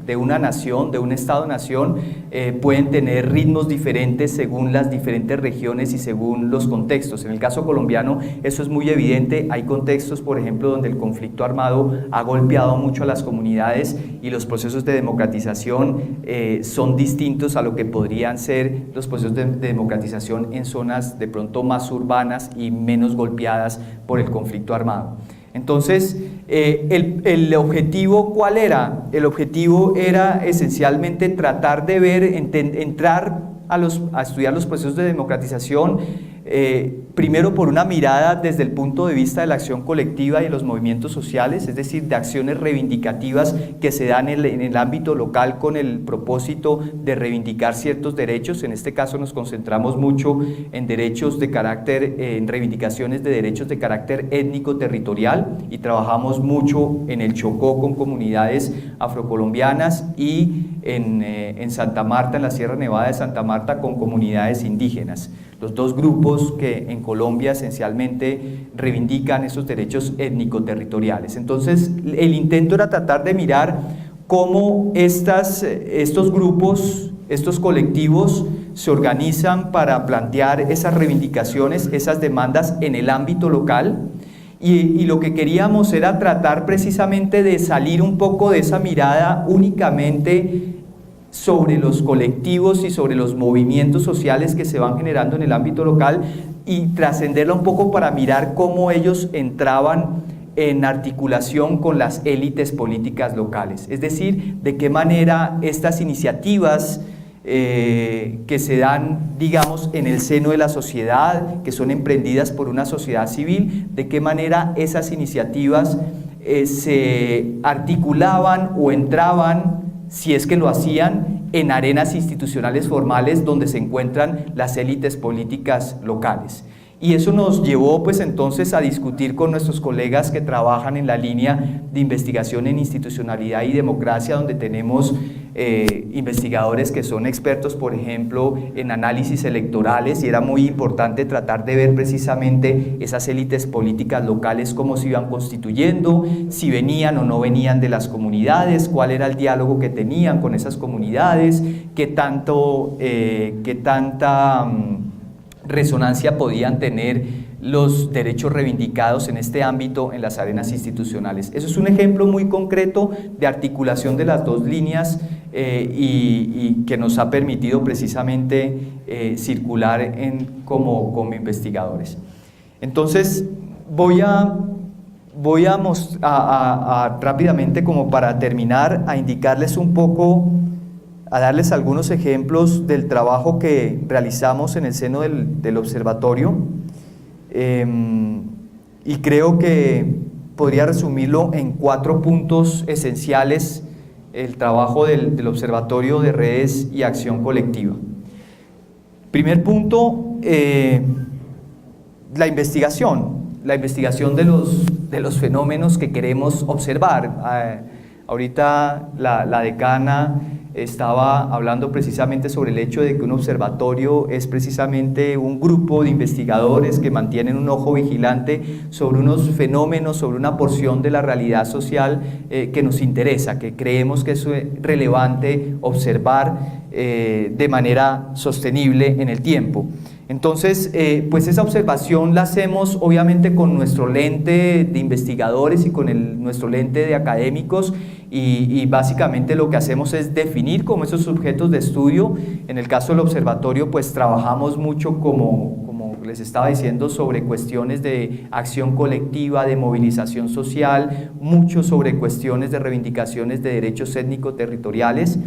de una nación, de un Estado-nación, pueden tener ritmos diferentes según las diferentes regiones y según los contextos. En el caso colombiano eso es muy evidente. Hay contextos, por ejemplo, donde el conflicto armado ha golpeado mucho a las comunidades y los procesos de democratización son distintos a lo que podrían ser los procesos de democratización en zonas de pronto más urbanas y menos golpeadas por el conflicto armado. Entonces, el objetivo, ¿cuál era? El objetivo era esencialmente tratar de ver, entrar a estudiar los procesos de democratización, primero por una mirada desde el punto de vista de la acción colectiva y de los movimientos sociales, es decir, de acciones reivindicativas que se dan en el ámbito local con el propósito de reivindicar ciertos derechos. En este caso nos concentramos mucho en derechos de carácter, en reivindicaciones de derechos de carácter étnico-territorial, y trabajamos mucho en el Chocó con comunidades afrocolombianas y en Santa Marta, en la Sierra Nevada de Santa Marta, con comunidades indígenas. Los dos grupos que en Colombia esencialmente reivindican esos derechos étnico-territoriales. Entonces, el intento era tratar de mirar cómo estos grupos, estos colectivos se organizan para plantear esas reivindicaciones, esas demandas en el ámbito local, y lo que queríamos era tratar precisamente de salir un poco de esa mirada únicamente sobre los colectivos y sobre los movimientos sociales que se van generando en el ámbito local, y trascenderla un poco para mirar cómo ellos entraban en articulación con las élites políticas locales, es decir, de qué manera estas iniciativas que se dan, digamos, en el seno de la sociedad, que son emprendidas por una sociedad civil, de qué manera esas iniciativas se articulaban o entraban, si es que lo hacían, en arenas institucionales formales donde se encuentran las élites políticas locales. Y eso nos llevó pues entonces a discutir con nuestros colegas que trabajan en la línea de investigación en institucionalidad y democracia, donde tenemos investigadores que son expertos, por ejemplo, en análisis electorales, y era muy importante tratar de ver precisamente esas élites políticas locales, cómo se iban constituyendo, si venían o no venían de las comunidades, cuál era el diálogo que tenían con esas comunidades, qué tanta resonancia podían tener los derechos reivindicados en este ámbito en las arenas institucionales. Eso es un ejemplo muy concreto de articulación de las dos líneas y que nos ha permitido precisamente circular como investigadores. Entonces voy a rápidamente, como para terminar, a indicarles un poco, a darles algunos ejemplos del trabajo que realizamos en el seno del observatorio, y creo que podría resumirlo en 4 puntos esenciales el trabajo del Observatorio de Redes y Acción Colectiva. Primer punto, la investigación de los fenómenos que queremos observar. Ahorita la decana estaba hablando precisamente sobre el hecho de que un observatorio es precisamente un grupo de investigadores que mantienen un ojo vigilante sobre unos fenómenos, sobre una porción de la realidad social que nos interesa, que creemos que es relevante observar de manera sostenible en el tiempo. Entonces, pues esa observación la hacemos obviamente con nuestro lente de investigadores y con nuestro lente de académicos, y básicamente lo que hacemos es definir como esos sujetos de estudio. En el caso del observatorio, pues trabajamos mucho, como les estaba diciendo, sobre cuestiones de acción colectiva, de movilización social, mucho sobre cuestiones de reivindicaciones de derechos étnico-territoriales.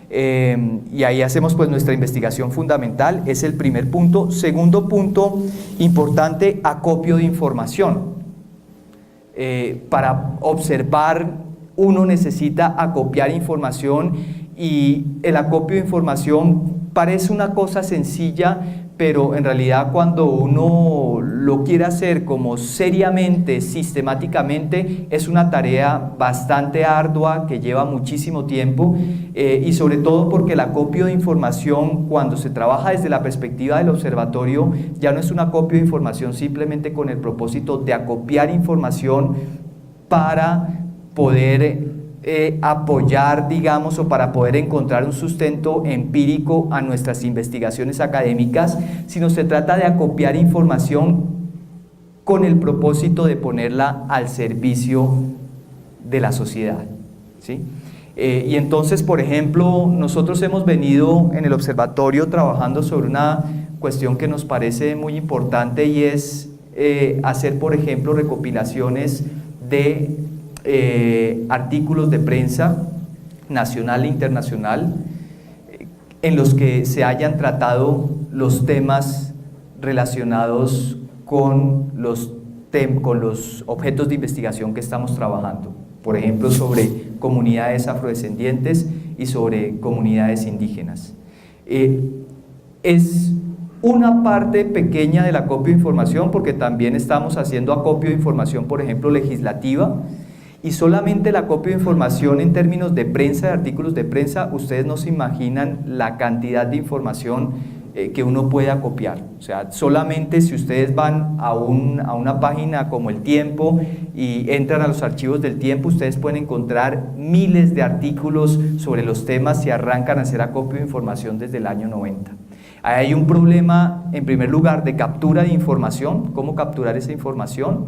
Y ahí hacemos pues nuestra investigación fundamental, es el primer punto. Segundo punto importante, acopio de información. Para observar uno necesita acopiar información, y el acopio de información parece una cosa sencilla, pero en realidad cuando uno lo quiere hacer como seriamente, sistemáticamente, es una tarea bastante ardua que lleva muchísimo tiempo, y sobre todo porque el acopio de información, cuando se trabaja desde la perspectiva del observatorio, ya no es un acopio de información simplemente con el propósito de acopiar información para poder apoyar, digamos, o para poder encontrar un sustento empírico a nuestras investigaciones académicas, sino se trata de acopiar información con el propósito de ponerla al servicio de la sociedad, ¿sí? Y entonces, por ejemplo, nosotros hemos venido en el observatorio trabajando sobre una cuestión que nos parece muy importante, y es hacer, por ejemplo, recopilaciones de artículos de prensa nacional e internacional en los que se hayan tratado los temas relacionados con los objetos de investigación que estamos trabajando, por ejemplo, sobre comunidades afrodescendientes y sobre comunidades indígenas. Es una parte pequeña del acopio de información, porque también estamos haciendo acopio de información, por ejemplo, legislativa, y solamente el acopio de información en términos de prensa, de artículos de prensa, ustedes no se imaginan la cantidad de información que uno puede acopiar. O sea, solamente si ustedes van a una página como El Tiempo y entran a los archivos del Tiempo, ustedes pueden encontrar miles de artículos sobre los temas y arrancan a hacer acopio de información desde el año 90. Ahí hay un problema, en primer lugar, de captura de información, cómo capturar esa información,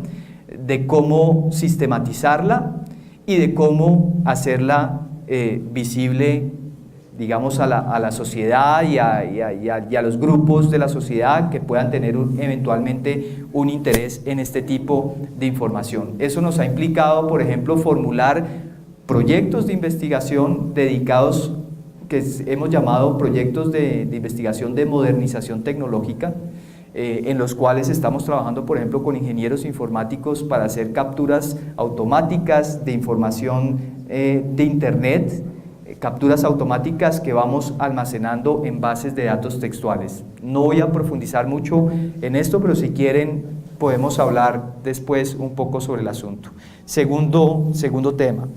de cómo sistematizarla y de cómo hacerla visible, digamos, a la sociedad y a los grupos de la sociedad que puedan tener eventualmente un interés en este tipo de información. Eso nos ha implicado, por ejemplo, formular proyectos de investigación dedicados, que hemos llamado proyectos de investigación de modernización tecnológica, en los cuales estamos trabajando, por ejemplo, con ingenieros informáticos para hacer capturas automáticas de información de Internet, capturas automáticas que vamos almacenando en bases de datos textuales. No voy a profundizar mucho en esto, pero si quieren podemos hablar después un poco sobre el asunto. Segundo tema.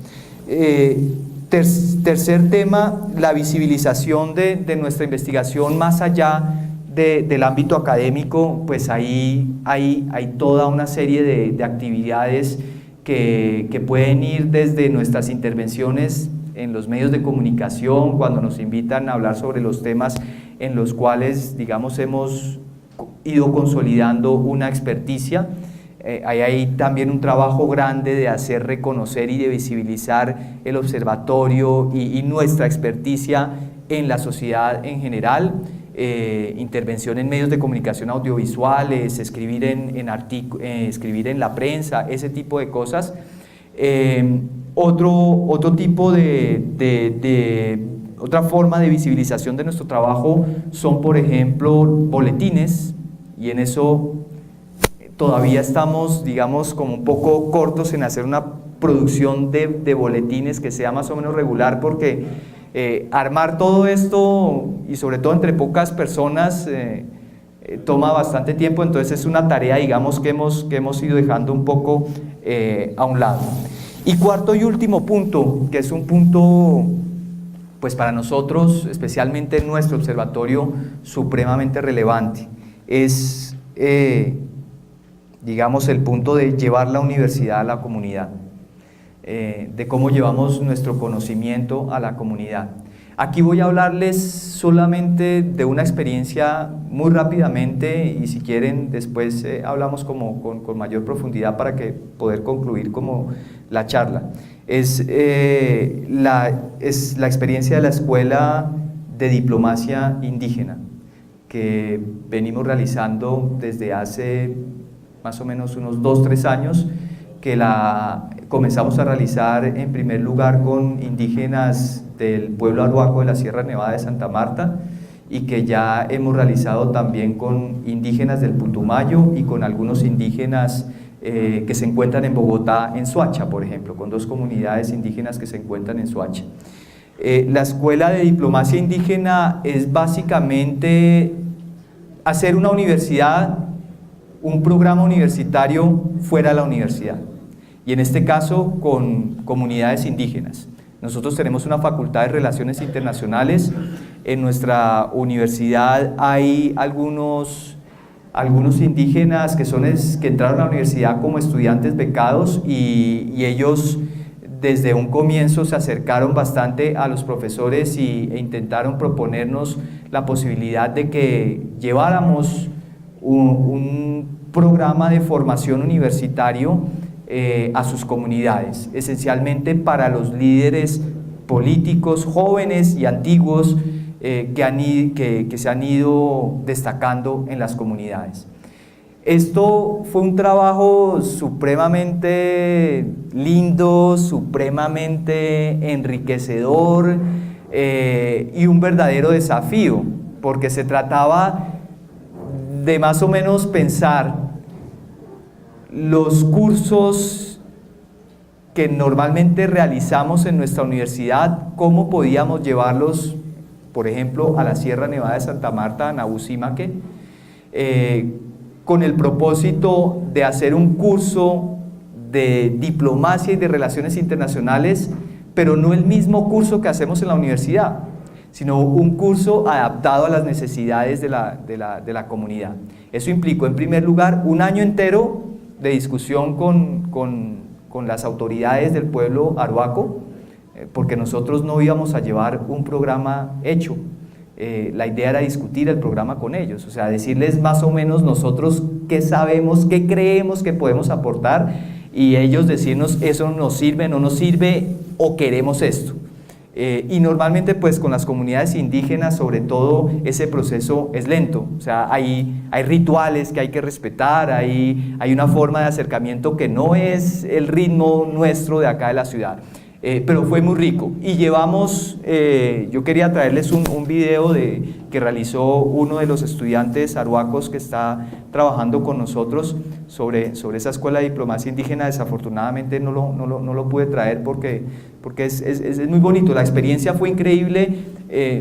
Tercer tema, la visibilización de nuestra investigación más allá del ámbito académico. Pues ahí hay toda una serie de actividades que pueden ir desde nuestras intervenciones en los medios de comunicación, cuando nos invitan a hablar sobre los temas en los cuales, digamos, hemos ido consolidando una experticia. Ahí hay también un trabajo grande de hacer reconocer y de visibilizar el observatorio y nuestra experticia en la sociedad en general. Intervención en medios de comunicación audiovisuales, escribir escribir en la prensa, ese tipo de cosas. Otro tipo otra forma de visibilización de nuestro trabajo son, por ejemplo, boletines, y en eso todavía estamos, digamos, como un poco cortos en hacer una producción de boletines que sea más o menos regular, porque armar todo esto, y sobre todo entre pocas personas, toma bastante tiempo. Entonces es una tarea, digamos, que hemos ido dejando un poco a un lado. Y cuarto y último punto, que es un punto, pues para nosotros, especialmente en nuestro observatorio, supremamente relevante, es digamos, el punto de llevar la universidad a la comunidad, de cómo llevamos nuestro conocimiento a la comunidad. Aquí voy a hablarles solamente de una experiencia muy rápidamente, y si quieren después hablamos con mayor profundidad para poder concluir como la charla. Es la experiencia de la Escuela de Diplomacia Indígena, que venimos realizando desde hace más o menos unos 2-3 años, que la comenzamos a realizar en primer lugar con indígenas del pueblo Arhuaco de la Sierra Nevada de Santa Marta, y que ya hemos realizado también con indígenas del Putumayo y con algunos indígenas que se encuentran en Bogotá, en Soacha, por ejemplo, con 2 comunidades indígenas que se encuentran en Soacha. La Escuela de Diplomacia Indígena es básicamente hacer una universidad, un programa universitario fuera de la universidad, y en este caso con comunidades indígenas. Nosotros tenemos una facultad de Relaciones Internacionales. En nuestra universidad hay algunos indígenas que entraron a la universidad como estudiantes becados, y ellos desde un comienzo se acercaron bastante a los profesores e intentaron proponernos la posibilidad de que lleváramos un programa de formación universitario a sus comunidades, esencialmente para los líderes políticos jóvenes y antiguos que se han ido destacando en las comunidades. Esto fue un trabajo supremamente lindo, supremamente enriquecedor y un verdadero desafío, porque se trataba de más o menos pensar los cursos que normalmente realizamos en nuestra universidad, cómo podíamos llevarlos, por ejemplo, a la Sierra Nevada de Santa Marta, a Nabucímaque, con el propósito de hacer un curso de diplomacia y de relaciones internacionales, pero no el mismo curso que hacemos en la universidad, sino un curso adaptado a las necesidades de la comunidad. Eso implicó, en primer lugar, un año entero de discusión con las autoridades del pueblo arhuaco, porque nosotros no íbamos a llevar un programa hecho. La idea era discutir el programa con ellos, o sea, decirles más o menos nosotros qué sabemos, qué creemos que podemos aportar, y ellos decirnos eso nos sirve, no nos sirve, o queremos esto. Y normalmente pues con las comunidades indígenas sobre todo ese proceso es lento, o sea, hay rituales que hay que respetar, hay una forma de acercamiento que no es el ritmo nuestro de acá de la ciudad. Pero fue muy rico y llevamos, yo quería traerles un video que realizó uno de los estudiantes arhuacos que está trabajando con nosotros sobre esa escuela de diplomacia indígena. Desafortunadamente no lo pude traer porque es muy bonito, la experiencia fue increíble.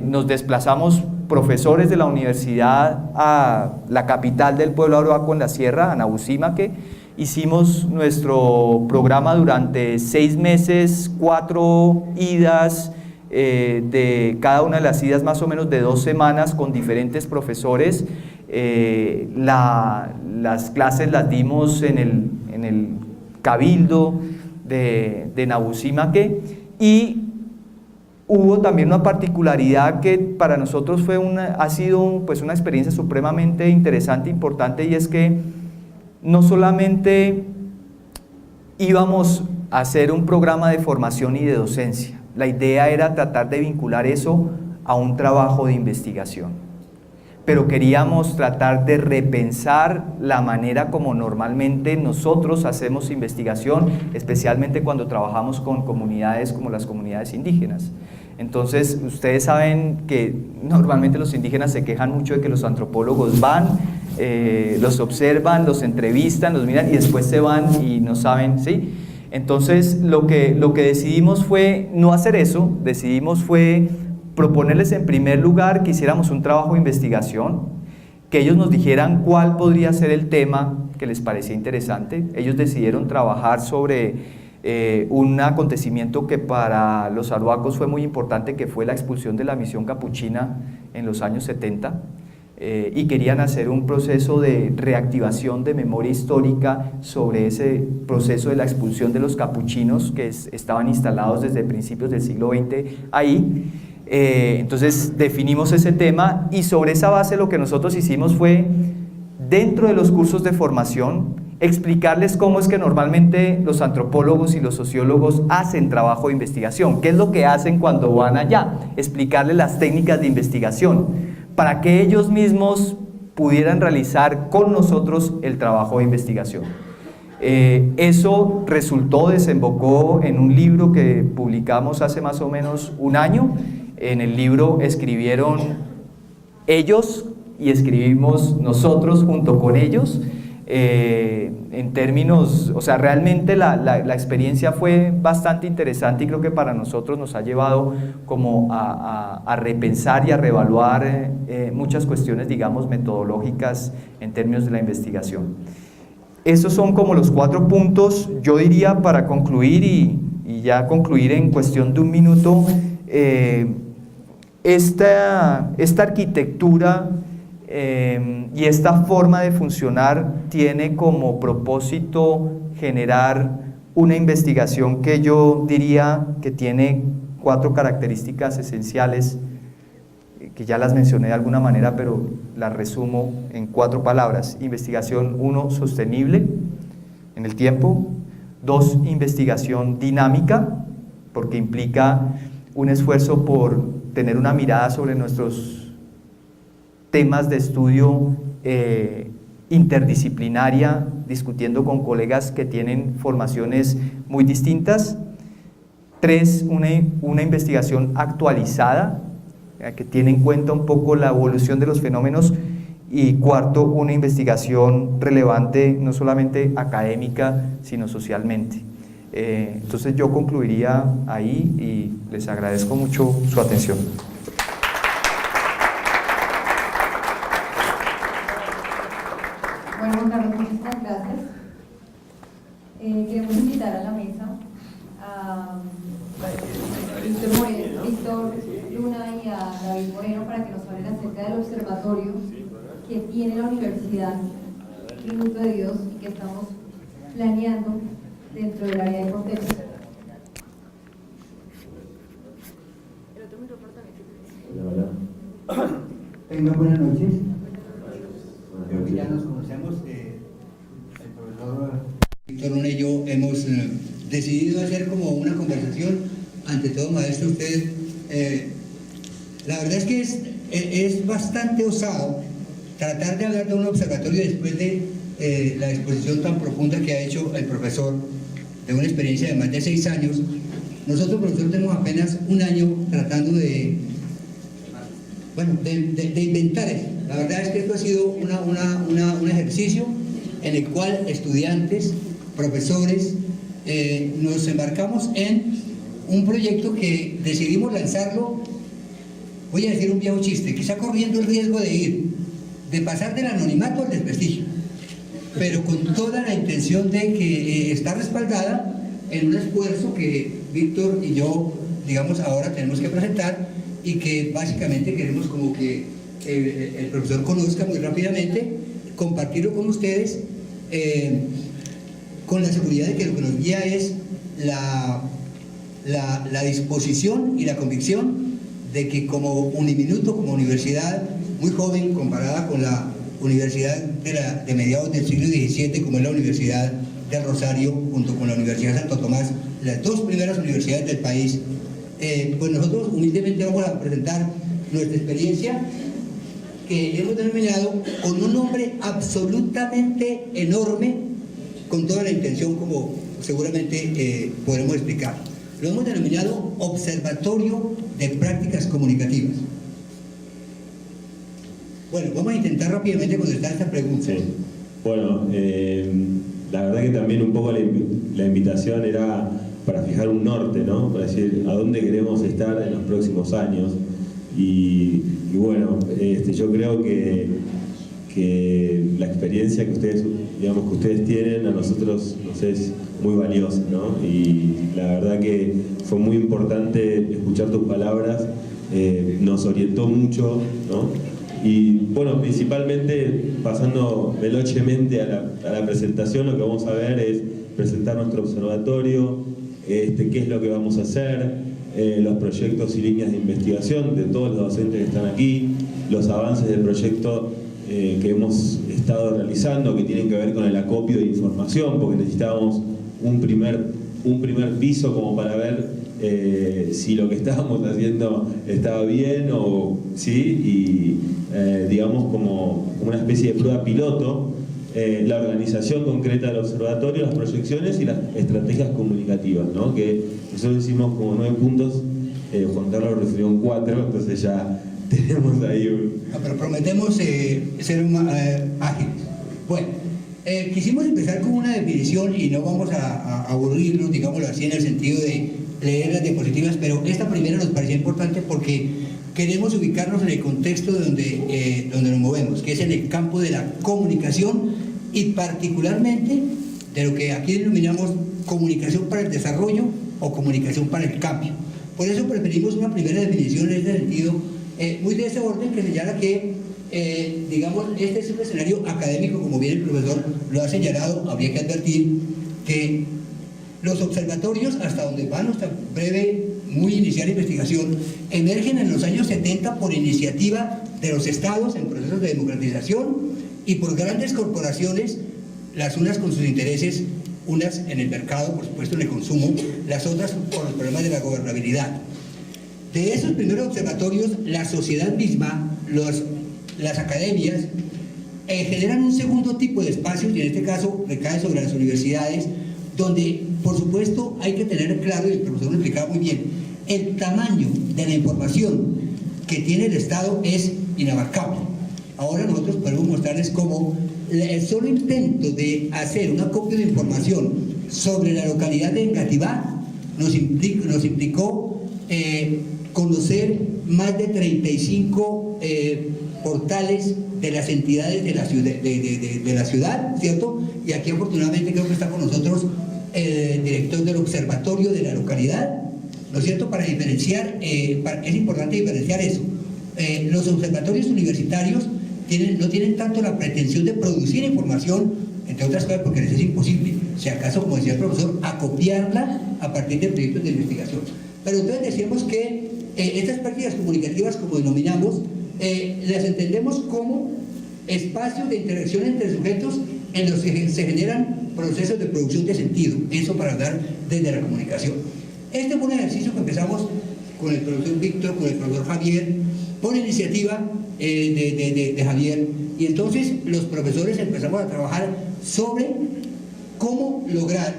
Nos desplazamos profesores de la universidad a la capital del pueblo arhuaco en la sierra, a Nabucímaque. Hicimos nuestro programa durante 6 meses, 4 idas, de cada una de las idas más o menos de 2 semanas con diferentes profesores. Las clases las dimos en el cabildo de Nabucímaque, y hubo también una particularidad que para nosotros ha sido pues una experiencia supremamente interesante e importante, y es que no solamente íbamos a hacer un programa de formación y de docencia, la idea era tratar de vincular eso a un trabajo de investigación, pero queríamos tratar de repensar la manera como normalmente nosotros hacemos investigación, especialmente cuando trabajamos con comunidades como las comunidades indígenas. Entonces, ustedes saben que normalmente los indígenas se quejan mucho de que los antropólogos van, los observan, los entrevistan, los miran y después se van y no saben, ¿sí? Entonces, lo que decidimos fue no hacer eso, decidimos fue proponerles en primer lugar que hiciéramos un trabajo de investigación, que ellos nos dijeran cuál podría ser el tema que les parecía interesante. Ellos decidieron trabajar sobre un acontecimiento que para los arhuacos fue muy importante, que fue la expulsión de la misión capuchina en los años 70, y querían hacer un proceso de reactivación de memoria histórica sobre ese proceso de la expulsión de los capuchinos que estaban instalados desde principios del siglo XX ahí. Entonces definimos ese tema, y sobre esa base lo que nosotros hicimos fue, dentro de los cursos de formación, explicarles cómo es que normalmente los antropólogos y los sociólogos hacen trabajo de investigación, qué es lo que hacen cuando van allá, explicarles las técnicas de investigación, para que ellos mismos pudieran realizar con nosotros el trabajo de investigación. Eso desembocó en un libro que publicamos hace más o menos un año. En el libro escribieron ellos y escribimos nosotros junto con ellos. En términos, o sea, realmente la experiencia fue bastante interesante, y creo que para nosotros nos ha llevado como a repensar y a reevaluar muchas cuestiones, digamos, metodológicas en términos de la investigación. Esos son como los 4 puntos, yo diría, para concluir y ya concluir en cuestión de un minuto. Esta arquitectura y esta forma de funcionar tiene como propósito generar una investigación que yo diría que tiene 4 características esenciales, que ya las mencioné de alguna manera, pero las resumo en 4 palabras. Investigación, 1, sostenible en el tiempo. 2, investigación dinámica, porque implica un esfuerzo por tener una mirada sobre nuestros temas de estudio interdisciplinaria, discutiendo con colegas que tienen formaciones muy distintas. 3, una investigación actualizada, que tiene en cuenta un poco la evolución de los fenómenos. Y 4, una investigación relevante, no solamente académica, sino socialmente. Entonces yo concluiría ahí y les agradezco mucho su atención. Bueno, Carlos, muchísimas gracias. Queremos invitar a la mesa a Víctor Luna y a David Moreno para que nos hablen acerca del observatorio que tiene la Universidad Minuto de Dios y que estamos planeando dentro del área de contexto. Tengan buenas noches. Creo que ya nos conocemos. El profesor Víctor Luna y yo hemos decidido hacer como una conversación. Ante todo, maestro, usted, la verdad es que es bastante osado tratar de hablar de un observatorio después de la exposición tan profunda que ha hecho el profesor, de una experiencia de más de 6 años. Nosotros, profesor, tenemos apenas 1 año tratando de inventar eso. La verdad es que esto ha sido un ejercicio en el cual estudiantes, profesores, nos embarcamos en un proyecto que decidimos lanzarlo. Voy a decir un viejo chiste, que está corriendo el riesgo de pasar del anonimato al desprestigio, pero con toda la intención de que está respaldada en un esfuerzo que Víctor y yo, digamos, ahora tenemos que presentar, y que básicamente queremos como que el profesor conozca muy rápidamente, compartirlo con ustedes, con la seguridad de que lo que nos guía es la disposición y la convicción de que como Uniminuto, como universidad muy joven comparada con la universidad de mediados del siglo XVII, como es la Universidad del Rosario, junto con la Universidad de Santo Tomás, las 2 primeras universidades del país, pues nosotros humildemente vamos a presentar nuestra experiencia, que hemos denominado con un nombre absolutamente enorme, con toda la intención, como seguramente podremos explicar. Lo hemos denominado Observatorio de Prácticas Comunicativas. Bueno, vamos a intentar rápidamente contestar esta pregunta. Sí. Bueno, la verdad que también un poco la invitación era para fijar un norte, ¿no? Para decir a dónde queremos estar en los próximos años. Y bueno, yo creo que la experiencia que ustedes tienen a nosotros nos es muy valiosa, ¿no? Y la verdad que fue muy importante escuchar tus palabras, nos orientó mucho, ¿no? Y bueno, principalmente pasando velocemente a la presentación, lo que vamos a ver es presentar nuestro observatorio, qué es lo que vamos a hacer, los proyectos y líneas de investigación de todos los docentes que están aquí, los avances del proyecto que hemos estado realizando, que tienen que ver con el acopio de información, porque necesitábamos un primer piso como para ver si lo que estábamos haciendo estaba bien o sí, y digamos como una especie de prueba piloto, la organización concreta del observatorio, las proyecciones y las estrategias comunicativas, ¿no? Que nosotros hicimos como 9 puntos, Juan Carlos refirió en 4, entonces ya tenemos ahí un... No, pero prometemos ser ágiles. Bueno, quisimos empezar con una definición y no vamos a aburrirnos, digámoslo así, en el sentido de leer las diapositivas, pero esta primera nos parecía importante porque queremos ubicarnos en el contexto donde nos movemos, que es en el campo de la comunicación y particularmente de lo que aquí denominamos comunicación para el desarrollo o comunicación para el cambio. Por eso preferimos una primera definición en este sentido, muy de ese orden, que señala que, digamos, este es un escenario académico, como bien el profesor lo ha señalado. Habría que advertir que Los observatorios, hasta donde va nuestra breve, muy inicial investigación, emergen en los años 70 por iniciativa de los estados en procesos de democratización y por grandes corporaciones, las unas con sus intereses, unas en el mercado, por supuesto en el consumo, las otras por los problemas de la gobernabilidad. De esos primeros observatorios, la sociedad misma, las academias, generan un segundo tipo de espacios, y en este caso recae sobre las universidades, donde por supuesto hay que tener claro, y el profesor lo explicaba muy bien, el tamaño de la información que tiene el Estado es inabarcable. Ahora nosotros podemos mostrarles cómo el solo intento de hacer un acopio de información sobre la localidad de Engativá nos implicó conocer más de 35 portales de las entidades de la ciudad, ¿cierto? Y aquí afortunadamente creo que está con nosotros el director del observatorio de la localidad, ¿no es cierto? Para diferenciar, es importante diferenciar eso. Los observatorios universitarios no tienen tanto la pretensión de producir información, entre otras cosas porque les es imposible, si acaso, como decía el profesor, acopiarla a partir de proyectos de investigación. Pero entonces decíamos que estas prácticas comunicativas, como denominamos, las entendemos como espacios de interacción entre sujetos en los que se generan procesos de producción de sentido, eso para hablar desde la comunicación. Este fue un ejercicio que empezamos con el profesor Víctor, con el profesor Javier, por iniciativa de Javier, y entonces los profesores empezamos a trabajar sobre cómo lograr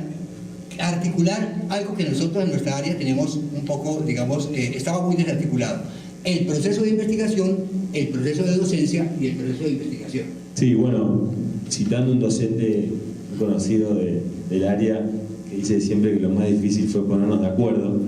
articular algo que nosotros en nuestra área tenemos un poco, digamos, estaba muy desarticulado: el proceso de investigación, el proceso de docencia y el proceso de investigación. Sí, bueno, citando un docente conocido del área que dice siempre que lo más difícil fue ponernos de acuerdo.